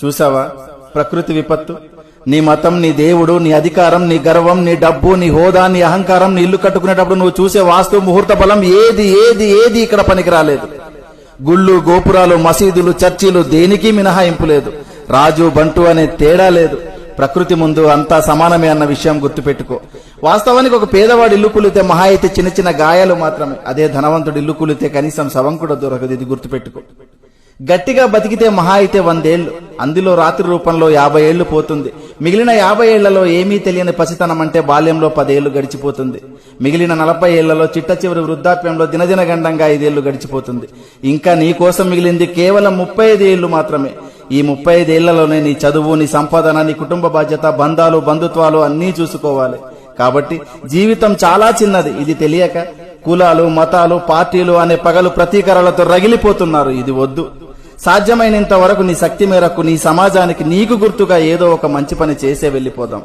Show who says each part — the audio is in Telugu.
Speaker 1: చూసావా ప్రకృతి విపత్తు? నీ మతం, నీ దేవుడు, నీ అధికారం, నీ గర్వం, నీ డబ్బు, నీ హోదా, నీ అహంకారం, నీ ఇల్లు కట్టుకునేటప్పుడు నువ్వు చూసే వాస్తు ముహూర్త బలం ఏది ఏది ఏది ఇక్కడ పనికి రాలేదు. గుళ్ళు, గోపురాలు, మసీదులు, చర్చిలు దేనికి మినహాయింపు లేదు. రాజు బంటు అనే తేడా లేదు. ప్రకృతి ముందు అంతా సమానమే అన్న విషయం గుర్తుపెట్టుకో. వాస్తవానికి ఒక పేదవాడు ఇల్లు కూలితే మహా అయితే చిన్న చిన్న గాయాలు మాత్రమే. అదే ధనవంతుడు ఇల్లు కూలితే కనీసం శవం కూడా దొరకదు. ఇది గుర్తుపెట్టుకో. గట్టిగా బతికితే మహా అయితే 100 ఏళ్లు, అందులో రాత్రి రూపంలో 50 ఏళ్లు పోతుంది. మిగిలిన 50 ఏళ్లలో ఏమీ తెలియని పసితనం అంటే బాల్యంలో 10 ఏళ్లు గడిచిపోతుంది. మిగిలిన 40 ఏళ్లలో చిట్ట చివరి వృద్ధాప్యంలో దినదిన గండంగా 5 ఏళ్లు గడిచిపోతుంది. ఇంకా నీ కోసం మిగిలింది కేవలం 35 ఏళ్లు మాత్రమే. ఈ 35 ఏళ్లలోనే నీ చదువు, నీ సంపాదన, నీ కుటుంబ బాధ్యత, బంధాలు, బంధుత్వాలు అన్నీ చూసుకోవాలి. కాబట్టి జీవితం చాలా చిన్నది. ఇది తెలియక కులాలు, మతాలు, పార్టీలు అనే పగలు ప్రతీకారాలతో రగిలిపోతున్నారు. ఇది వద్దు. సాధ్యమైనంత వరకు నీ శక్తి మేరకు నీ సమాజానికి నీకు గుర్తుగా ఏదో ఒక మంచి పని చేసే వెళ్ళిపోదాం.